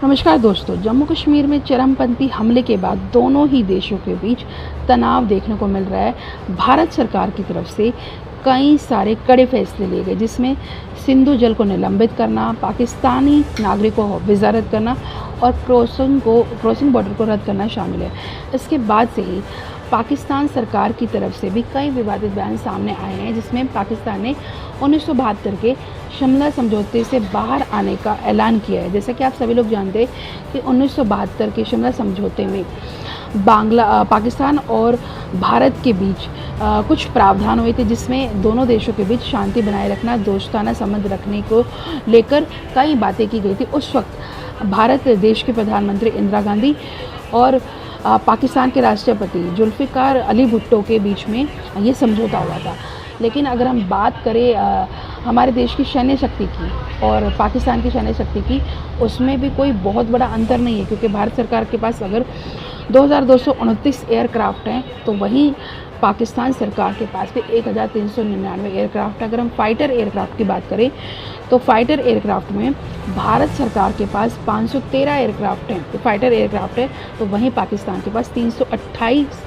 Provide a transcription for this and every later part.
नमस्कार दोस्तों। जम्मू कश्मीर में चरमपंथी हमले के बाद दोनों ही देशों के बीच तनाव देखने को मिल रहा है। भारत सरकार की तरफ से कई सारे कड़े फैसले लिए गए, जिसमें सिंधु जल को निलंबित करना, पाकिस्तानी नागरिकों को वीज़ा रद्द करना और क्रॉसिंग बॉर्डर को रद्द करना शामिल है। इसके बाद से ही पाकिस्तान सरकार की तरफ से भी कई विवादित बयान सामने आए हैं, जिसमें पाकिस्तान ने 1972 के शिमला समझौते से बाहर आने का ऐलान किया है। जैसा कि आप सभी लोग जानते हैं कि 1972 के शिमला समझौते में पाकिस्तान और भारत के बीच कुछ प्रावधान हुए थे, जिसमें दोनों देशों के बीच शांति बनाए रखना, दोस्ताना संबंध रखने को लेकर कई बातें की गई थी। उस वक्त भारत देश के प्रधानमंत्री इंदिरा गांधी और पाकिस्तान के राष्ट्रपति जुल्फ़िकार अली भुट्टो के बीच में ये समझौता हुआ था। लेकिन अगर हम बात करें हमारे देश की सैन्य शक्ति की और पाकिस्तान की सैन्य शक्ति की, उसमें भी कोई बहुत बड़ा अंतर नहीं है, क्योंकि भारत सरकार के पास अगर 2229 एयरक्राफ्ट हैं, तो वहीं पाकिस्तान सरकार के पास भी 1399 एयरक्राफ्ट है। अगर हम फाइटर एयरक्राफ्ट की बात करें तो फाइटर एयरक्राफ्ट में भारत सरकार के पास 513 एयरक्राफ्ट हैं, तो फाइटर एयरक्राफ्ट है, तो वहीं पाकिस्तान के पास 328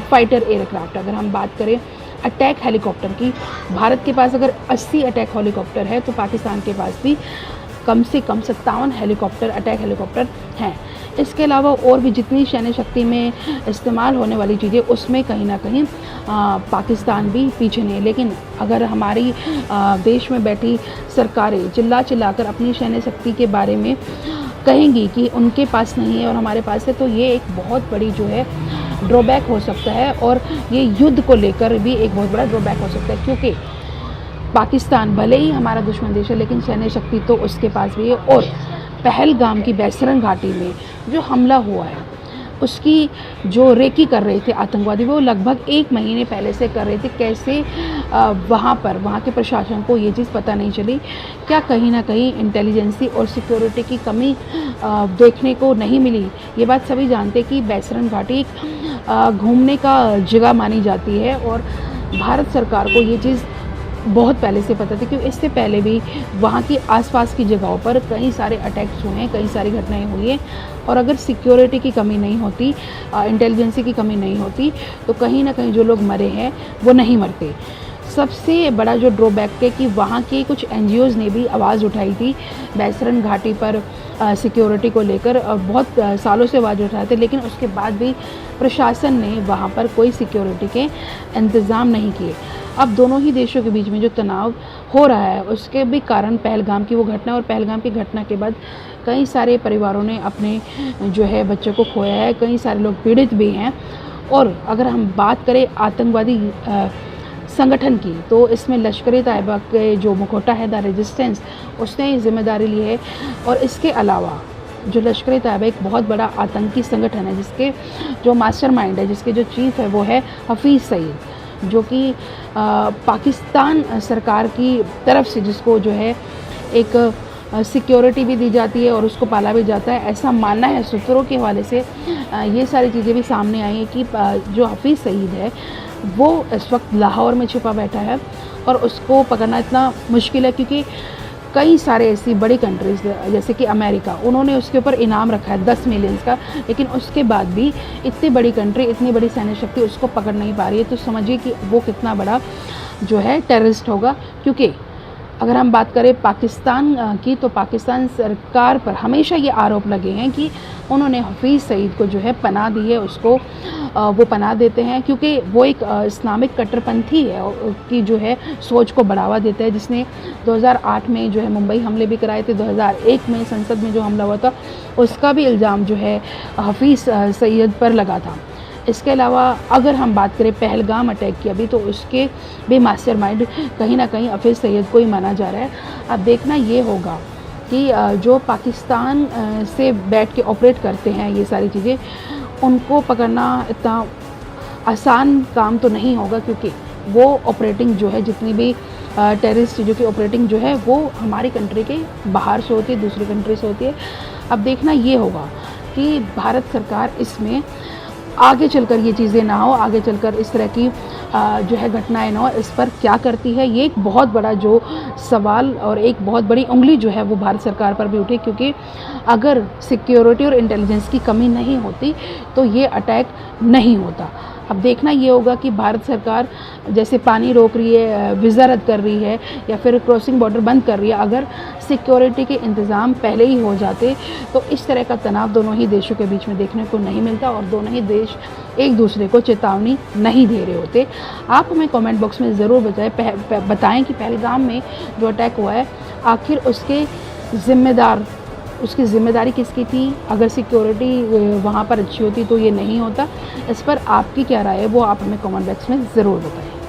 फाइटर एयरक्राफ्ट। अगर हम बात करें अटैक हेलीकॉप्टर की, भारत के पास अगर 80 अटैक हेलीकॉप्टर है, तो पाकिस्तान के पास भी कम से कम 57 अटैक हेलीकॉप्टर हैं। इसके अलावा और भी जितनी सैन्य शक्ति में इस्तेमाल होने वाली चीज़ें, उसमें कहीं ना कहीं पाकिस्तान भी पीछे नहीं है। लेकिन अगर हमारी देश में बैठी सरकारें चिल्लाकर अपनी सैन्य शक्ति के बारे में कहेंगी कि उनके पास नहीं है और हमारे पास है, तो ये एक बहुत बड़ी जो है ड्रॉबैक हो सकता है, और ये युद्ध को लेकर भी एक बहुत बड़ा ड्रॉबैक हो सकता है। क्योंकि पाकिस्तान भले ही हमारा दुश्मन देश है, लेकिन सैन्य शक्ति तो उसके पास भी है। और पहलगाम की बैसरन घाटी में जो हमला हुआ है, उसकी जो रेकी कर रहे थे आतंकवादी, वो लगभग 1 महीने पहले से कर रहे थे। कैसे वहाँ के प्रशासन को ये चीज़ पता नहीं चली? क्या कहीं ना कहीं इंटेलिजेंसी और सिक्योरिटी की कमी देखने को नहीं मिली? ये बात सभी जानते कि बैसरन घाटी घूमने का जगह मानी जाती है, और भारत सरकार को ये चीज़ बहुत पहले से पता थी, क्योंकि इससे पहले भी वहाँ की आसपास की जगहों पर कई सारे अटैक्स हुए हैं, कई सारी घटनाएं हुई हैं। और अगर सिक्योरिटी की कमी नहीं होती, इंटेलिजेंसी की कमी नहीं होती, तो कहीं ना कहीं जो लोग मरे हैं वो नहीं मरते। सबसे बड़ा जो ड्रॉबैक है कि वहाँ के कुछ NGOs ने भी आवाज़ उठाई थी बैसरन घाटी पर सिक्योरिटी को लेकर, और बहुत सालों से आवाज़ उठाए थे, लेकिन उसके बाद भी प्रशासन ने वहाँ पर कोई सिक्योरिटी के इंतज़ाम नहीं किए। अब दोनों ही देशों के बीच में जो तनाव हो रहा है, उसके भी कारण पहलगाम की वो घटना, और पहलगाम की घटना के बाद कई सारे परिवारों ने अपने जो है बच्चों को खोया है, कई सारे लोग पीड़ित भी हैं। और अगर हम बात करें आतंकवादी संगठन की, तो इसमें लश्कर-ए-तैयबा के जो मुखौटा है द रेजिस्टेंस, उसने जिम्मेदारी ली है। और इसके अलावा जो लश्कर-ए-तैयबा एक बहुत बड़ा आतंकी संगठन है, जिसके जो मास्टरमाइंड है, जिसके जो चीफ है, वो है हफीज़ सईद, जो कि पाकिस्तान सरकार की तरफ से जिसको जो है एक सिक्योरिटी भी दी जाती है और उसको पाला भी जाता है, ऐसा मानना है सूत्रों के हवाले से। ये सारी चीज़ें भी सामने आई हैं कि जो हफीज़ सईद है, वो इस वक्त लाहौर में छुपा बैठा है, और उसको पकड़ना इतना मुश्किल है, क्योंकि कई सारे ऐसी बड़ी कंट्रीज़ जैसे कि अमेरिका, उन्होंने उसके ऊपर इनाम रखा है 10 मिलियंस का, लेकिन उसके बाद भी इतनी बड़ी कंट्री, इतनी बड़ी सैन्य शक्ति उसको पकड़ नहीं पा रही है। तो समझिए कि वो कितना बड़ा जो है टेररिस्ट होगा। क्योंकि अगर हम बात करें पाकिस्तान की, तो पाकिस्तान सरकार पर हमेशा ये आरोप लगे हैं कि उन्होंने हफीज़ सईद को जो है पनाह दी है, उसको वो पनाह देते हैं, क्योंकि वो एक इस्लामिक कट्टरपंथी है की जो है सोच को बढ़ावा देता है, जिसने 2008 में जो है मुंबई हमले भी कराए थे। 2001 में संसद में जो हमला हुआ था, उसका भी इल्ज़ाम जो है हफीज़ सईद पर लगा था। इसके अलावा अगर हम बात करें पहलगाम अटैक की अभी, तो उसके भी मास्टरमाइंड कहीं ना कहीं हफीज़ सईद को ही माना जा रहा है। अब देखना ये होगा कि जो पाकिस्तान से बैठ के ऑपरेट करते हैं ये सारी चीज़ें, उनको पकड़ना इतना आसान काम तो नहीं होगा, क्योंकि वो ऑपरेटिंग जो है, जितनी भी टेररिस्ट चीज़ों की ऑपरेटिंग जो है, वो हमारी कंट्री के बाहर से होती है, दूसरी कंट्री से होती है। अब देखना ये होगा कि भारत सरकार इसमें आगे चलकर ये चीज़ें ना हो, आगे चलकर इस तरह की जो है घटनाएं न हो, इस पर क्या करती है। ये एक बहुत बड़ा जो सवाल और एक बहुत बड़ी उंगली जो है वो भारत सरकार पर भी उठी, क्योंकि अगर सिक्योरिटी और इंटेलिजेंस की कमी नहीं होती तो ये अटैक नहीं होता। अब देखना ये होगा कि भारत सरकार जैसे पानी रोक रही है, वीज़ा रद्द कर रही है या फिर क्रॉसिंग बॉर्डर बंद कर रही है, अगर सिक्योरिटी के इंतज़ाम पहले ही हो जाते तो इस तरह का तनाव दोनों ही देशों के बीच में देखने को नहीं मिलता और दोनों ही देश एक दूसरे को चेतावनी नहीं दे रहे होते। आप हमें कमेंट बॉक्स में ज़रूर बताएं कि पहलगाम में जो अटैक हुआ है आखिर उसकी ज़िम्मेदारी किसकी थी। अगर सिक्योरिटी वहाँ पर अच्छी होती तो ये नहीं होता। इस पर आपकी क्या राय है वो आप हमें कमेंट बॉक्स में ज़रूर बताएं।